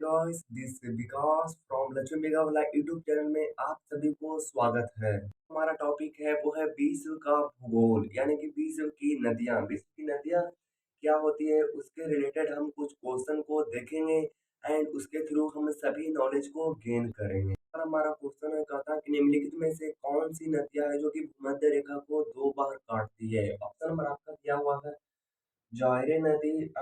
Guys this Vikas from Lakshmi mega वाला YouTube channel में आप सभी को स्वागत है। हमारा टॉपिक है वो है विश्व का भूगोल यानी कि विश्व की नदियां। विश्व की नदियां क्या होती है उसके रिलेटेड हम कुछ क्वेश्चन को देखेंगे एंड उसके थ्रू हम सभी नॉलेज को गेन करेंगे। और हमारा क्वेश्चन है कहता है कि निम्नलिखित में से कौन सी नदियां है जो कि भूमध्य रेखा को दो बार काटती है। ऑप्शन नंबर आपका क्या हुआ है? जायरे नदी,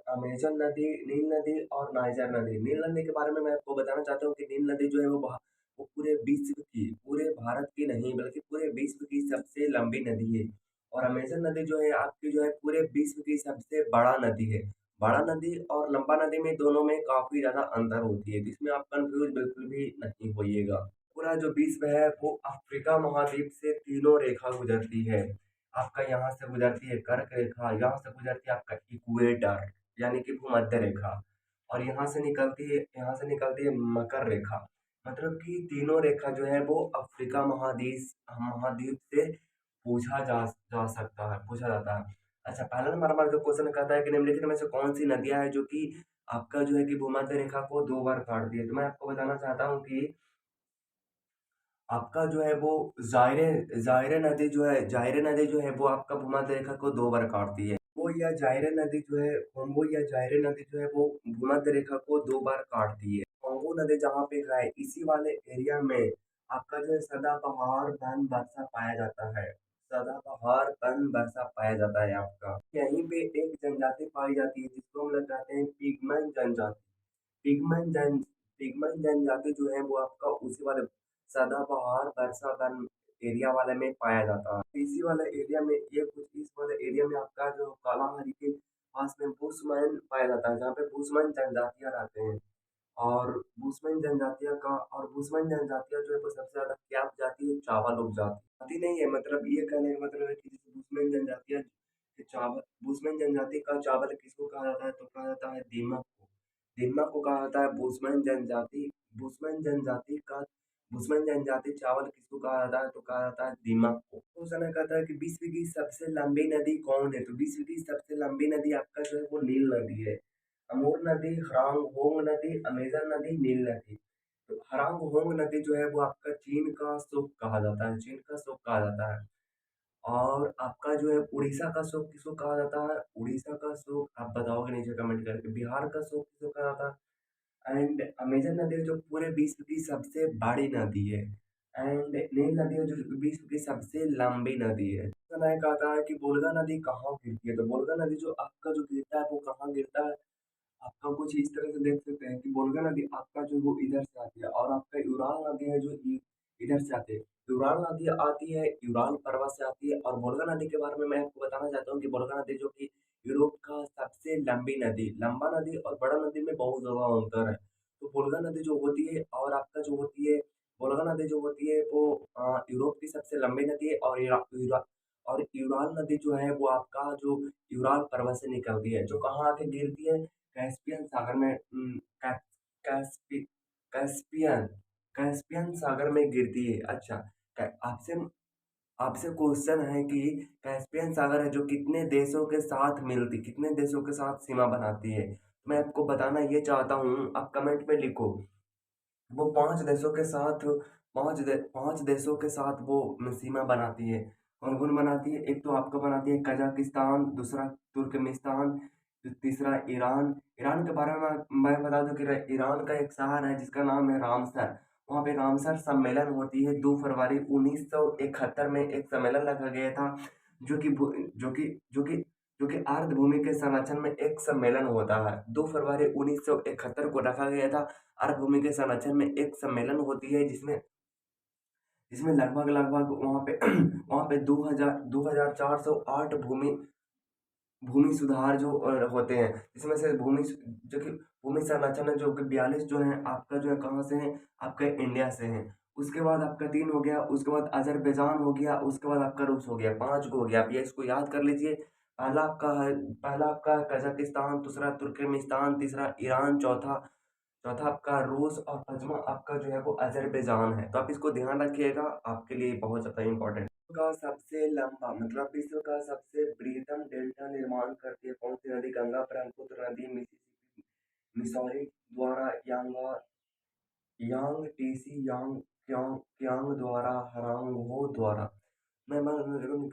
अमेजन नदी, नील नदी और नाइजर नदी। नील नदी के बारे में मैं आपको बताना चाहता हूँ कि नील नदी जो है वो पूरे विश्व की, पूरे भारत की नहीं बल्कि पूरे विश्व की सबसे लंबी नदी है। और अमेजन नदी जो है आपकी जो है पूरे विश्व की सबसे बड़ा नदी है। बड़ा नदी और लंबा नदी में दोनों में काफी ज्यादा अंतर होती है, जिसमें आप कंफ्यूज बिल्कुल भी नहीं होइएगा। पूरा जो विश्व है वो अफ्रीका महाद्वीप से तीनों रेखा गुजरती है। आपका यहाँ से गुजरती है कर्क रेखा, यहाँ से गुजरती है आपका इक्वेटर यानी कि भूमध्य रेखा, और यहाँ से निकलती है मकर रेखा। मतलब कि तीनों रेखा जो है वो अफ्रीका महाद्वीप से पूछा जाता है। अच्छा, पहला नंबर हमारा जो क्वेश्चन कहता है कि निम्नलिखित में से कौन सी नदियां है जो कि आपका जो है कि भूमध्य रेखा को दो बार काटती है। तो मैं आपको बताना चाहता हूँ कि आपका जो है वो जायरे जायरे नदी जो है वो आपका भूमध्य रेखा को दो बार काटती है। वो या जायरे नदी जो है वो भूमध्य रेखा को दो बार काटती है। कॉन्गो नदी जहाँ पे है इसी वाले एरिया में आपका जो है सदाबहार वन वर्षा पाया जाता है। सदाबहार वन वर्षा पाया जाता है आपका। यहीं पे एक जनजाति पाई जाती है जिसको हम लोग कहते हैं पिगमन जनजाति। पिगमन जन पिगमन जनजाति जो है वो आपका उसी वाले सदाबहार बरसातन एरिया वाले में पाया जाता है। इसी वाले एरिया में इस वाले एरिया में आपका जो कालाहारी के पास में बुशमैन पाया जाता है, जहाँ पे बुशमैन जनजातियां रहते हैं। और बुशमैन जनजातियां जो है वो सबसे ज्यादा क्या जाती है? चावल उपजाती जाति नहीं है। मतलब ये कहने का मतलब है कि जैसे बुशमैन जनजातियां चावल बुशमैन जनजाति का चावल किसको कहा जाता है? तो कहा जाता है दीमक को। दीमक को कहा जाता है बुशमैन जनजाति। बुशमैन जनजाति का बुशमैन जनजाति चावल किसको कहा जाता है? तो कहा जाता है दीमक को। तो समय कहता है कि विश्व की सबसे लंबी नदी कौन है? तो विश्व की सबसे लंबी नदी आपका जो है वो नील नदी है। अमूर नदी, हरांग होंग नदी, अमेजन नदी, नील नदी। तो हरांग होंग नदी जो है वो आपका चीन का सुख कहा जाता है। चीन का सुख कहा जाता है। और आपका जो है उड़ीसा का सुख किसको कहा जाता है? उड़ीसा का सुख आप बताओगे नीचे कमेंट करके। बिहार का सुख किसको कहा जाता है? एंड अमेजन नदी जो पूरे विश्व की सबसे बड़ी नदी है। एंड नील नदी है जो विश्व की सबसे लंबी नदी है। समय कहता है कि बोलगा नदी कहाँ गिरती है? तो बोलगा नदी जो आपका जो गिरता है वो कहाँ गिरता है? आपका कुछ इस तरह से देख सकते हैं कि बोलगा नदी आपका जो वो इधर से आती है, और आपका यूराल नदी है जो इधर से आती है। यूराल नदी आती है, यूराल पर्वत से आती है। और बोलगा नदी के बारे में मैं आपको बताना चाहता हूँ कि बोलगा नदी जो कि यूरोप का सबसे लंबी नदी, लंबा नदी और बड़ा नदी में बहुत ज्यादा अंतर है। तो बोलगा नदी जो होती है और आपका जो होती है बोलगा नदी जो होती है वो यूरोप की सबसे लंबी नदी है। और यूराल नदी जो है वो आपका जो यूराल पर्वत से निकलती है, जो कहाँ आके गिरती है? कैस्पियन सागर में। कैस्पि कैस्पियन कैस्पियन सागर में गिरती है। अच्छा, आपसे आपसे क्वेश्चन है कि कैस्पियन सागर है जो कितने देशों के साथ सीमा बनाती है? मैं आपको बताना ये चाहता हूँ, आप कमेंट में लिखो। वो पांच देशों के साथ वो सीमा बनाती है। कौन कौन बनाती है? एक तो आपका बनाती है कजाकिस्तान, दूसरा तुर्कमेनिस्तान, तीसरा ईरान। ईरान के बारे में मैं बता दूं कि ईरान का एक शहर है जिसका नाम है रामसर। वहाँ पे रामसर सम्मेलन होती है 2 फरवरी 1971 में एक सम्मेलन रखा गया था, जो कि भू- जो कि अर्ध भूमि के संरक्षण में एक सम्मेलन होता है। 2 फरवरी 1971 को रखा गया था। अर्ध भूमि के संरक्षण में एक सम्मेलन होती है जिसमें जिसमें लगभग लगभग वहाँ पे वहाँ पे 2408 भूमि भूमि सुधार जो होते हैं, इसमें से भूमि संरक्षण है जो कि 42 जो है आपका जो है कहाँ से है? आपका इंडिया से है। उसके बाद आपका 3 हो गया, उसके बाद अजरबैजान हो गया, उसके बाद आपका रूस हो गया। 5 को हो गया। आप ये इसको याद कर लीजिए। पहला आपका कजाकिस्तान, दूसरा तुर्कमेनिस्तान, तीसरा ईरान, चौथा चौथा आपका रूस और पांचवा आपका जो है वो अजरबैजान है। तो आप इसको ध्यान रखिएगा, आपके लिए बहुत ज्यादा इंपॉर्टेंट। का सबसे लंबा मतलब विश्व का सबसे बृहत्तम डेल्टा निर्माण करती है कौन सी नदी? गंगा, ब्रह्मपुत्र नदी, मिसिसिपी, मिसौरी, द्वारा यांग टीसी यांग क्यांग क्यांग द्वारा हरांगहो द्वारा मैं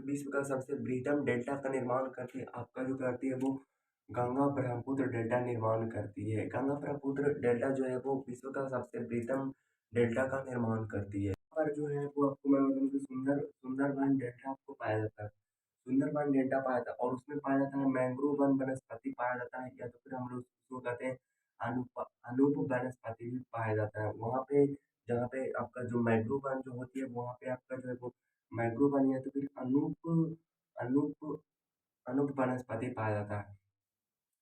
विश्व का सबसे बृहत्तम डेल्टा का निर्माण करती है। आपका जो करती है वो गंगा ब्रह्मपुत्र डेल्टा निर्माण करती है। गंगा ब्रह्मपुत्र डेल्टा जो है वो विश्व का सबसे बृहत्तम डेल्टा का निर्माण करती है। पर जो है वो आपको मैं बताऊँ कि सुंदरबन डेल्टा आपको पाया जाता है। सुंदरबन डेल्टा पाया जाता है और उसमें पाया जाता है मैंग्रोव वन वनस्पति पाया जाता है, या तो फिर हम लोग उसको कहते हैं अनूप वनस्पति भी पाया जाता है। वहाँ पे जहाँ पे आपका जो मैंग्रोव वन जो होती है वहाँ पे आपका जो है वो मैंग्रोव वन या तो फिर अनूप अनूप वनस्पति पाया जाता है।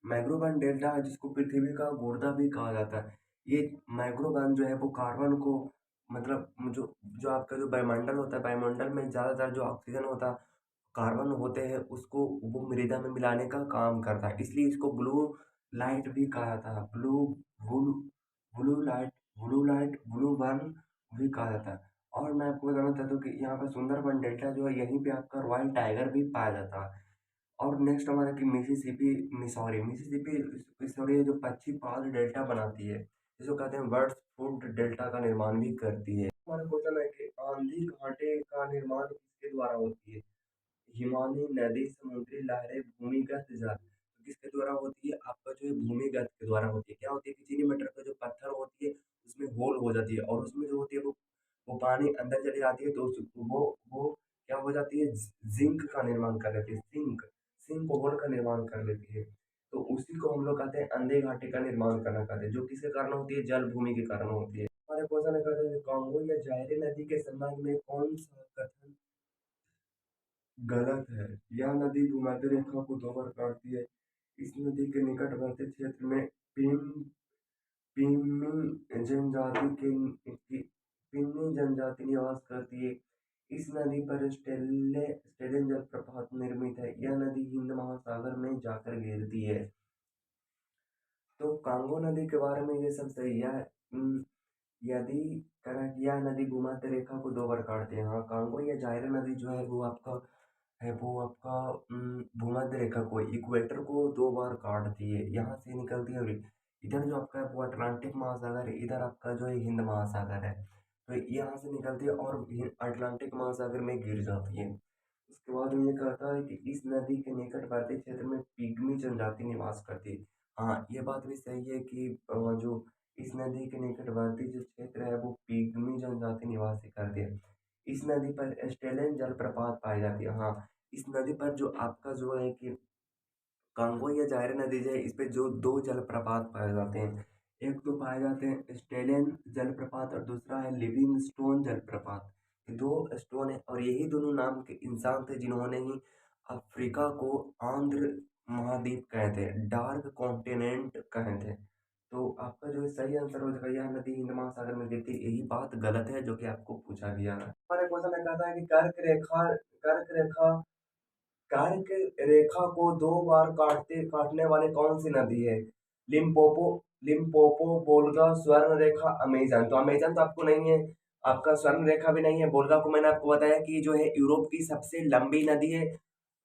मैग्रोवन डेल्टा जिसको पृथ्वी का गुर्दा भी कहा जाता है। ये मैग्रोवन जो है वो कार्बन को मतलब जो आपका जो वायुमंडल होता है, वायुमंडल में ज़्यादातर जो ऑक्सीजन होता है, कार्बन होते हैं, उसको वो मृदा में मिलाने का काम करता है। इसलिए इसको ब्लू लाइट भी कहा जाता है। Blue blue light blue burn भी कहा जाता है। और मैं आपको बताना चाहता हूँ कि यहाँ पे सुंदरबन डेल्टा जो है यहीं पे आपका रॉयल टाइगर भी पाया जाता है। और नेक्स्ट हमारा कि मिसिसिपी जो पश्चिमी पाल डेल्टा बनाती है, जिसको कहते हैं बर्ड्स फूड डेल्टा का निर्माण भी करती है। हमारा क्वेश्चन है कि आंधी घाटे का निर्माण किसके द्वारा होती है? हिमानी नदी, समुद्री लहरें, भूमिगत जल। तो किसके द्वारा होती है? आपका जो है भूमिगत के द्वारा होती है। क्या होती है कि चीनी मिट्टी का जो पत्थर होती है उसमें होल हो जाती है और उसमें जो होती है वो पानी अंदर चली जाती है, तो वो क्या हो जाती है, जिंक का निर्माण कर लेती है। सिंक होल का निर्माण कर लेती है। तो उसी को हम लोग कहते हैं अंधे घाटी का निर्माण करना कहते हैं, जो किसके कारण होती है? जल भूमि के कारण होती है। हमारे क्वेश्चन है कहते हैं कांगो या जायरे नदी के संबंध में कौन सा कथन गलत है? यह नदी भूमध्य रेखा को दो बार काटती है। इस नदी के निकटवर्ती क्षेत्र में पिम पिन्नी जनजाति निवास करती है। इस नदी पर स्टेलेन जलप्रपात निर्मित है। यह नदी हिंद महासागर में जाकर गिरती है। तो कांगो नदी के बारे में ये सब सही है। यदि करा कि यह नदी भूमध्य रेखा को दो बार काटती है। हाँ, कांगो या जायरा नदी जो है वो आपका भूमध्य रेखा को, इक्वेटर को दो बार काटती है। यहाँ से निकलती है और इधर जो आपका है वो अटलांटिक महासागर है, इधर आपका जो है हिंद महासागर है। तो यहाँ से निकलती है और अटलांटिक महासागर में गिर जाती है। उसके बाद ये कहता है कि इस नदी के निकटवर्ती क्षेत्र में पिग्मी जनजाति निवास करती है। हाँ, ये बात भी सही है कि जो इस नदी के निकटवर्ती जो क्षेत्र है वो पिग्मी जनजाति निवास करती है। इस नदी पर स्टेलेन जलप्रपात पाई जाती है। हाँ, इस नदी पर जो आपका जो है कि कांगो या जायरा नदी जो है इस पे जो दो जलप्रपात पाए जाते हैं। एक तो पाए जाते हैं स्टेलियन जलप्रपात और दूसरा है लिविंगस्टोन जलप्रपात। ये दो स्टोन है और यही दोनों नाम के इंसान थे जिन्होंने ही अफ्रीका को आंध्र महाद्वीप कहे थे, डार्क कॉन्टिनेंट कहे थे। तो आपका जो सही आंसर हो जाएगा यह नदी हिंद महासागर में गिरती है। यही बात गलत है जो कि आपको पूछा गया है। हमारे क्वेश्चन में कहता है कि कर्क रेखा को दो बार काटने वाली कौन सी नदी है? लिम्पोपो लिम्पोपो, वोल्गा, स्वर्ण रेखा, अमेजन। तो अमेजन तो आपको नहीं है, आपका स्वर्ण रेखा भी नहीं है। वोल्गा को मैंने आपको बताया कि जो है यूरोप की सबसे लंबी नदी है।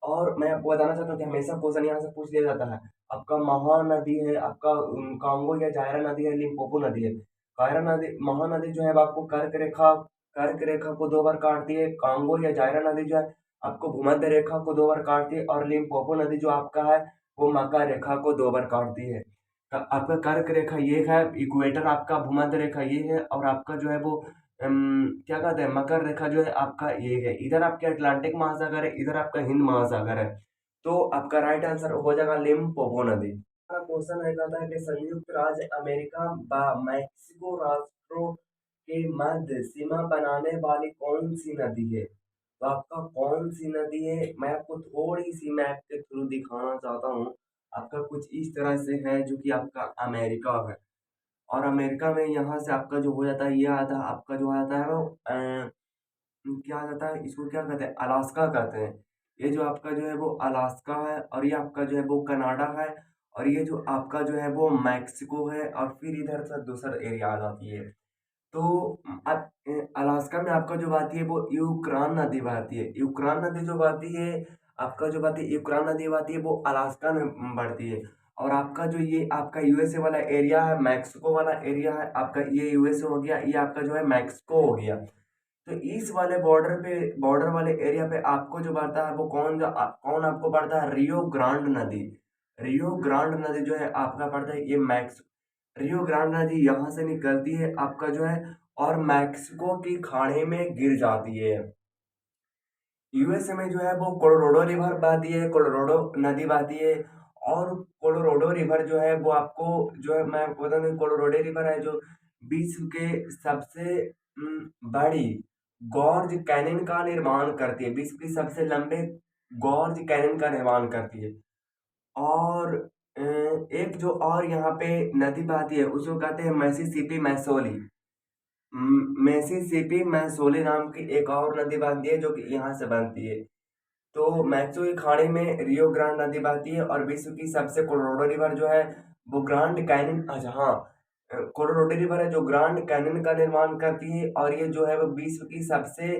और मैं आपको बताना चाहता हूँ कि हमेशा क्वेश्चन यहाँ से पूछ लिया जाता है। आपका महानदी है, आपका कांगो या जायरा नदी है, लिम्पोपो नदी है। कायरा नदी, महानदी जो है वो आपको कर्क रेखा को दो बार काटती है। कांगो या जायरा नदी जो है आपको भूमध्य रेखा को दो बार काटती है और लिम्पोपो नदी जो आपका है वो मकर रेखा को दो बार काटती है। आपका कर्क रेखा ये है, इक्वेटर आपका भूमध्य रेखा ये है और आपका जो है वो क्या कहते हैं मकर रेखा जो है आपका ये है। इधर आपके अटलांटिक महासागर है, इधर आपका हिंद महासागर है। तो आपका राइट आंसर हो जाएगा लिम्पोपो नदी। क्वेश्चन है कहता है कि संयुक्त राज्य अमेरिका व मैक्सिको राष्ट्रों के मध्य सीमा बनाने वाली कौन सी नदी है? तो आपका कौन सी नदी है मैं आपको थोड़ी सी मैप के थ्रू दिखाना चाहता हूँ। आपका कुछ इस तरह से है जो कि आपका अमेरिका है और अमेरिका में यहाँ से आपका जो हो जाता है ये आता है, आपका जो आता है वो क्या आ जाता है, इसको क्या कहते हैं, अलास्का कहते हैं। ये जो आपका जो है वो अलास्का है और ये आपका जो है वो कनाडा है और ये जो आपका जो है वो मैक्सिको है और फिर इधर से दूसरा एरिया आ जाती है। तो अब अलास्का में आपका जो बहती है वो यूक्रान नदी बहती है। यूक्रान नदी जो बहती है आपका जो बहती है यूक्रान नदी बहती है वो अलास्का में बढ़ती है। और आपका जो ये आपका यूएसए वाला एरिया है, मैक्सिको वाला एरिया है आपका, ये यूएसए हो गया, ये आपका जो है मैक्सिको हो गया। तो इस वाले बॉर्डर वाले एरिया पे आपको जो पड़ता है वो कौन आपको पड़ता है, रियो ग्रांड नदी। रियो ग्रांड नदी जो है आपका पड़ता है ये मैक्स रियो ग्रांड नदी यहाँ से निकलती है आपका जो है, और मैक्सिको की खाड़ी में गिर जाती है। यूएसए में जो है वो कोलोराडो रिवर बहती है, कोलोराडो नदी बहती है। और कोलोराडो रिवर जो है वो आपको जो है, मैं आपको बता दूं, कोलोराडो रिवर है जो विश्व के सबसे बड़ी गॉर्ज कैनिन का निर्माण करती है, विश्व की सबसे लंबे गॉर्ज कैनिन का निर्माण करती है। और एक जो और यहाँ पे नदी बहती है उसको कहते हैं मैसिसिपी मैसोली। मैसिसिपी मैसोली नाम की एक और नदी बहती है जो कि यहाँ से बनती है। तो मैक्सो की खाड़ी में रियो ग्रांड नदी बहती है, और विश्व की सबसे कोलोराडो रिवर जो है वो ग्रांड कैनिन, अच्छा हाँ, कोलोराडो रिवर है जो ग्रांड कैनिन का निर्माण करती है, और ये जो है वो विश्व की सबसे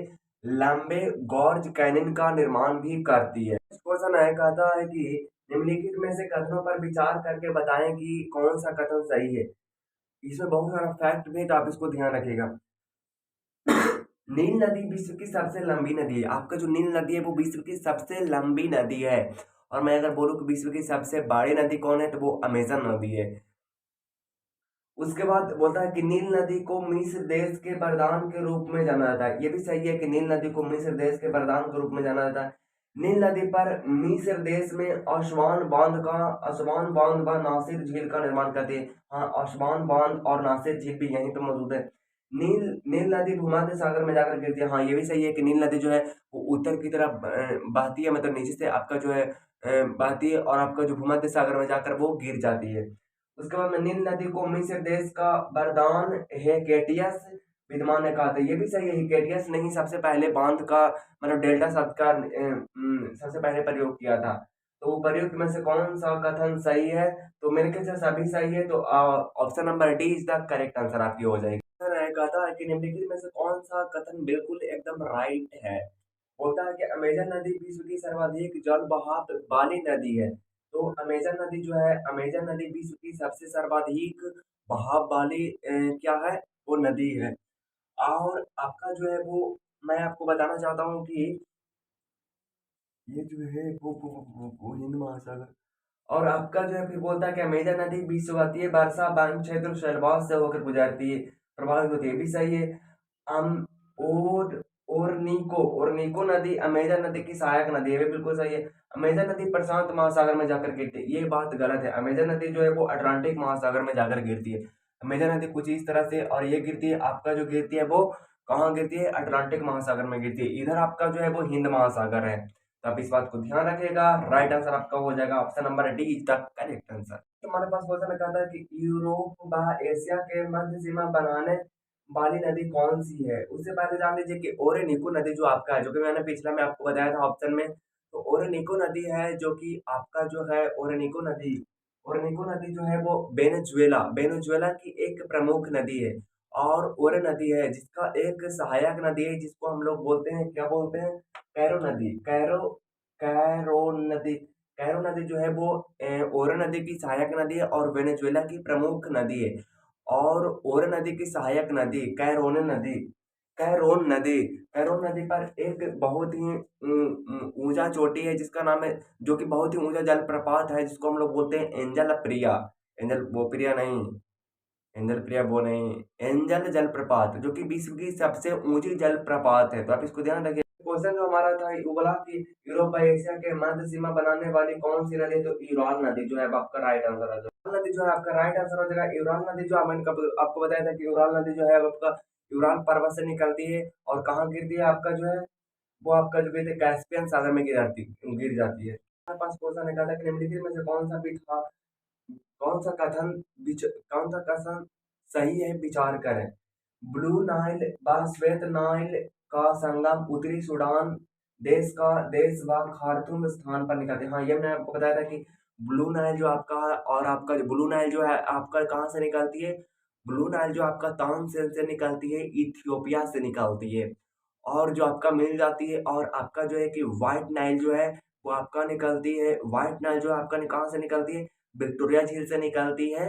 लंबे गॉर्ज कैनिन का निर्माण भी करती है। क्वेश्चन है, कहता है कि निम्नलिखित में से कथनों पर विचार करके बताएं कि कौन सा कथन सही है। इसमें बहुत सारा फैक्ट भी है तो आप इसको ध्यान रखिएगा। नील नदी विश्व की सबसे लंबी नदी है। आपका जो नील नदी है वो विश्व की सबसे लंबी नदी है। और मैं अगर बोलूँ कि विश्व की सबसे बड़ी नदी कौन है तो वो अमेजन नदी है। उसके बाद बोलता है कि नील नदी को मिस्र देश के वरदान के रूप में जाना जाता है। ये भी सही है कि नील नदी को मिस्र देश के वरदान के रूप में जाना जाता है। नील नदी पर मिस्र देश में असवान बांध व नासिर झील का निर्माण करती है। हाँ, असवान बांध और नासिर झील भी यहीं पे मौजूद है। नील नील नदी भूमध्य सागर में जाकर गिरती है। हाँ, ये भी सही है कि नील नदी जो है वो उत्तर की तरफ बहती है, मतलब नीचे से आपका जो है बहती है, और आपका जो भूमध्य सागर में जाकर वो गिर जाती है। उसके बाद में नील नदी को मिस्र देश का वरदान हेकेटियस विद्वान ने कहा था। ये भी सही है, हेकेटियस ने ही सबसे पहले बांध का मतलब डेल्टा शब्द का सबसे पहले प्रयोग किया था। तो प्रयुक्त में से कौन सा कथन सही है? तो मेरे ख्याल से सभी सही है, तो option number D is the correct answer आपकी हो जाएगी। कहता है कि निम्नलिखित में से कौन सा कथन बिल्कुल एकदम राइट है। होता है कि अमेजन नदी विश्व की सर्वाधिक जल बहाव वाली नदी है। तो अमेजन नदी विश्व की सबसे सर्वाधिक बहाव वाली क्या है, वो नदी है। और आपका जो है वो, मैं आपको बताना चाहता हूँ कि ये जो है वो हिंद महासागर, और आपका जो है फिर बोलता है कि अमेजन नदी विश्ववित्तीय वर्षा बैंक क्षेत्र शैलवास से होकर गुजरती है, प्रभावित होती है। ये भी सही है। अम और ओरनिको नदी अमेजन नदी की सहायक नदी है, ये बिल्कुल सही है। अमेजन नदी प्रशांत महासागर में जाकर गिरती है, ये बात गलत है। अमेजन नदी जो है वो अटलांटिक महासागर में जाकर गिरती है। अमेजन नदी कुछ इस तरह से, और ये गिरती है आपका जो गिरती है वो कहाँ गिरती है, अटलांटिक महासागर में गिरती है। इधर आपका जो है वो हिंद महासागर है। तो आप इस बात को ध्यान रखिएगा। राइट आंसर आपका हो जाएगा option number D is the correct answer. तो हमारे पास क्वेश्चन कहता है कि यूरोप व एशिया के मध्य सीमा बनाने वाली नदी कौन सी है। उससे पहले जान लीजिए कि ओरेनिको नदी जो आपका है, जो कि मैंने पिछला में आपको बताया था ऑप्शन में, तो ओरेनिको नदी है जो कि आपका जो है ओरेनिको नदी जो है वो वेनेजुएला की एक प्रमुख नदी है। और ओरे नदी है जिसका एक सहायक नदी है, जिसको हम लोग बोलते हैं, क्या बोलते हैं, कैरो नदी। कैरो नदी कैरो नदी जो है वो ओरे नदी की सहायक नदी है और वेनेजुएला की प्रमुख नदी है। और ओरे नदी की सहायक नदी कैरोन नदी पर एक बहुत ही ऊंचा चोटी है जिसका नाम है, जो कि बहुत ही ऊंचा जलप्रपात है, जिसको हम लोग बोलते हैं एंजल प्रिया। एंजल वो प्रिया नहीं, एंजल प्रिया वो नहीं, एंजल जलप्रपात, जो कि विश्व की सबसे ऊंची जलप्रपात है। तो आप इसको ध्यान रखिए। क्वेश्चन जो हमारा था वो बोला कि यूरोप और एशिया के मध्य सीमा बनाने वाली कौन सी नदी है, तो यूराल नदी जो है अब आपका राइट आंसर है। यूराल नदी जो है आपका राइट आंसर हो जाएगा। यूराल नदी जो मैंने आपको बताया था कि यूराल नदी जो है अब आपका यूराल पर्वत से निकलती है, और कहाँ गिरती है आपका जो है वो आपका जो कहते हैं कैस्पियन सागर में गिर जाती है। हमारे पास क्वेश्चन है, कहता है कि निम्नलिखित में से कौन सा कथन सही है, विचार करें। ब्लू नाइल व श्वेत नाइल का संगम उत्तरी सूडान देश व खार्तूम स्थान पर निकलते हैं। हाँ, ये मैंने आपको बताया था कि ब्लू नाइल जो आपका है, और आपका ब्लू नाइल जो है आपका कहाँ से निकलती है, ब्लू नाइल जो आपका तानसेन से निकलती है, इथियोपिया से निकलती है, और जो आपका मिल जाती है। और आपका जो है कि व्हाइट नाइल जो है वो आपका निकलती है, व्हाइट नाइल जो है आपका कहाँ से निकलती है, विक्टोरिया झील से निकलती है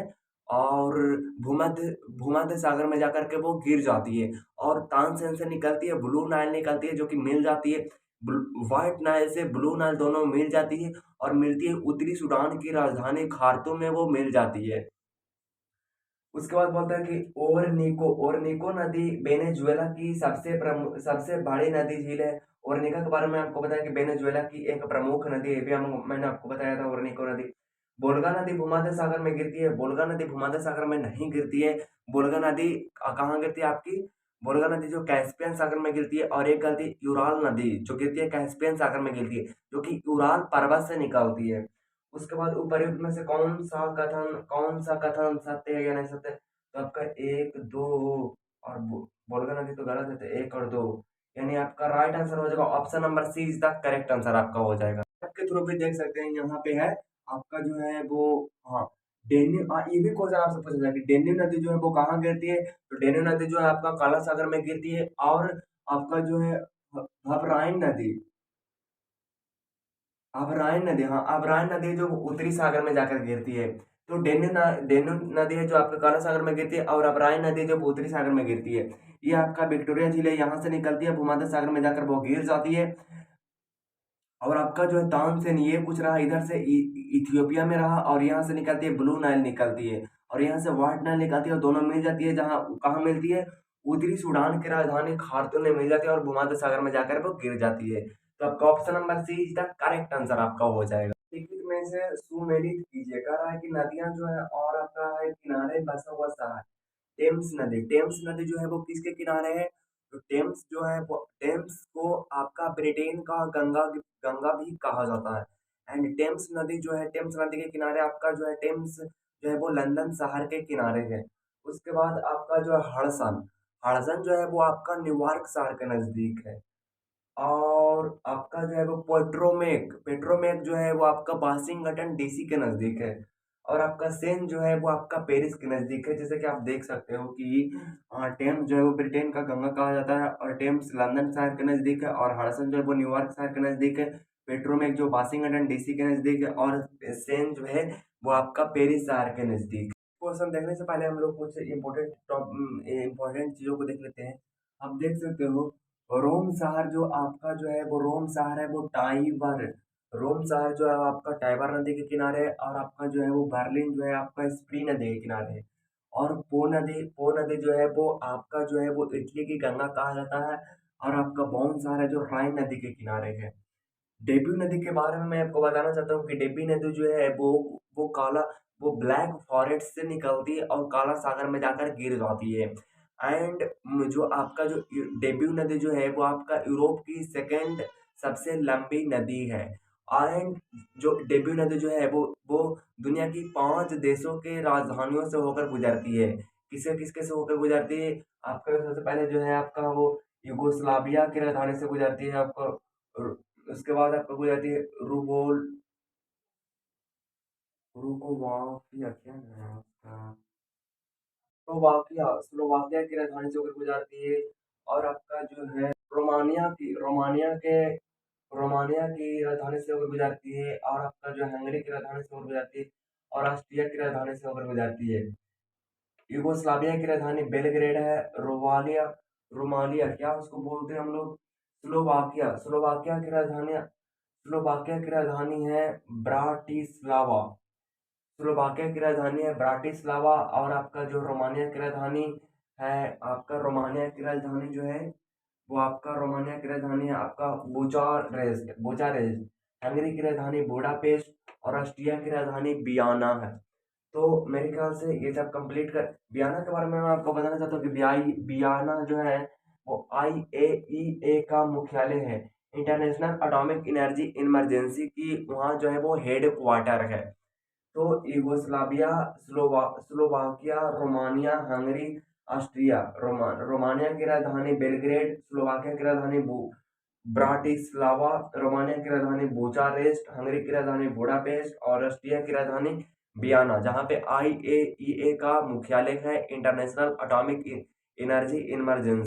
और भूमध्य सागर में जाकर के वो गिर जाती है। और तानसेन से निकलती है, ब्लू नाइल निकलती है जो कि मिल जाती है व्हाइट नाइल से, ब्लू नाइल दोनों मिल जाती है और मिलती है उत्तरी सूडान की राजधानी खार्तूम में वो मिल जाती है। उसके बाद बोलता है कि ओरनिको नदी वेनेजुएला की सबसे बड़ी नदी झील है। ओरनिका के बारे में आपको बताया कि वेनेजुएला की एक प्रमुख नदी है, ये भी मैंने आपको बताया था ओरनिको नदी। बोल्गा नदी भूमध्य सागर में गिरती है, बोल्गा नदी भूमध्य सागर में नहीं गिरती है। बोल्गा नदी कहाँ गिरती है आपकी? बोल्गा नदी जो कैस्पियन सागर में गिरती है, और एक गलती यूराल नदी जो गिरती है कैस्पियन सागर में गिरती है, जो कि यूराल पर्वत से निकलती है। उसके बाद उपर्युक्त में से कौन सा कथन सत्य है या नहीं सत्य है? तो आपका एक दो, और बोल्गा नदी तो गलत है, तो एक और दो, यानी आपका राइट आंसर हो जाएगा option number C is the correct answer आपका हो जाएगा। आपके थ्रू भी देख सकते हैं यहाँ पे है आपका जो है वो, हाँ डेन्यू, ये भी क्वेश्चन आपसे पूछा जाएगा कि डेन्यू नदी जो है वो कहाँ गिरती है? तो डेन्यू नदी जो है आपका काला सागर में गिरती है। और आपका जो है हबराइन नदी, अबरान नदी जो उत्तरी सागर में जाकर गिरती है। तो डेन्यू नदी है जो आपका काला सागर में गिरती है, और अबराइन नदी जो उत्तरी सागर में गिरती है। ये आपका विक्टोरिया झील है, यहाँ से निकलती है, भूमध्य सागर में जाकर वो गिर जाती है। और आपका जो है तानसेन ये कुछ रहा इधर से इथियोपिया में रहा, और यहाँ से निकलती है ब्लू नाइल निकलती है, और यहाँ से व्हाइट नाइल निकलती है, और दोनों मिल जाती है। जहाँ कहाँ मिलती है? उत्तरी सूडान की राजधानी खार्तूम में मिल जाती है और भूमध्य सागर में जाकर वो गिर जाती है। तो आपका option number C is the correct answer आपका हो जाएगा। लिखित में से सुमेलित कीजिए, कह रहा है कि नदियां जो है और आपका है किनारे बसा हुआ शहर। टेम्स नदी जो है वो किसके किनारे है? तो टेम्स जो है वो, टेम्स को आपका ब्रिटेन का गंगा गंगा भी कहा जाता है। एंड टेम्स नदी जो है, टेम्स नदी के किनारे आपका जो है टेम्स जो है वो लंदन शहर के किनारे है। उसके बाद आपका जो है हडसन, हडसन जो है वो आपका न्यूयॉर्क शहर के नजदीक है। और आपका जो है वो पेट्रोमेक, पेट्रोमेक जो है वो आपका वाशिंगटन डीसी के नजदीक है। और आपका सेन जो है वो आपका पेरिस के नजदीक है। जैसे कि आप देख सकते हो कि टेम्स जो है वो ब्रिटेन का गंगा कहा जाता है, और टेम्स लंदन शहर के नजदीक है, और हडसन जो है वो न्यूयॉर्क शहर के नजदीक है। पेट्रोमेक जो वाशिंगटन डीसी के नजदीक है, और सेन जो है वो आपका पेरिस शहर के नजदीक। क्वेश्चन देखने से पहले हम लोग कुछ इम्पोर्टेंट चीजों को देख लेते हैं। आप देख सकते हो रोम शहर जो आपका जो है वो, रोम शहर है वो टाइबर, रोम शहर जो है आपका टाइबर नदी के किनारे है। और आपका जो है वो बर्लिन जो है आपका स्प्री नदी के किनारे है। और पो नदी जो है वो आपका जो है वो इटली की गंगा कहा जाता है। और आपका बॉन शहर है जो राइन नदी के किनारे है। डेब्यू नदी के बारे में मैं आपको बताना चाहता हूँ कि डेब्यू नदी जो है वो काला, वो ब्लैक फॉरेस्ट से निकलती है और काला सागर में जाकर गिर जाती है। एंड जो आपका जो डेब्यू नदी जो है वो आपका यूरोप की सेकंड सबसे लंबी नदी है। एंड जो डेब्यू नदी जो है वो दुनिया की 5 देशों के राजधानियों से होकर गुजरती है। किसे किसके से होकर गुजरती है? आपका सबसे पहले जो है आपका वो यूगोस्लाविया की राजधानी से गुजरती है आपका। उसके बाद आपको गुजरती है रुकोवाफिया, क्या नाम है उसका? स्लोवाकिया की राजधानी से होकर गुजरती है। और आपका जो है रोमानिया की राजधानी से होकर गुजरती है। और आपका जो हंगरी की राजधानी से होकर गुजरती है। और ऑस्ट्रिया की राजधानी से होकर गुजरती है। यूगोस्लाविया की राजधानी बेलग्रेड है। रोमालिया रोमालिया क्या उसको बोलते हैं हम लोग? स्लोवाकिया स्लोवाकिया की राजधानी है ब्राटिस्लावा। स्लोवाकिया की राजधानी है ब्राटिस्लावा। और आपका जो रोमानिया की राजधानी है, आपका रोमानिया की राजधानी जो है वो आपका रोमानिया की राजधानी है आपका बुचारेस्ट। हंगरी की राजधानी बुडापेस्ट। और ऑस्ट्रिया की राजधानी वियना है। तो मेरे ख्याल से ये सब कंप्लीट कर, वियना के बारे में मैं आपको बताना चाहता हूँ कि वियना जो है वो IAEA का मुख्यालय है। इंटरनेशनल एटॉमिक एनर्जी इमरजेंसी की वहाँ जो है वो हेड क्वार्टर है। तो Yugoslavia, Slovakia, Romania, Hungary, Austria, Romania की राजधानी बेलग्रेड, स्लोवाकिया की राजधानी ब्राटिस्लावा, रोमानिया की राजधानी बुचारेस्ट, हंगरी की राजधानी बुडापेस्ट, और ऑस्ट्रिया की राजधानी वियना, जहाँ पे IAEA का मुख्यालय है, इंटरनेशनल एटॉमिक एनर्जी इमरजेंसी।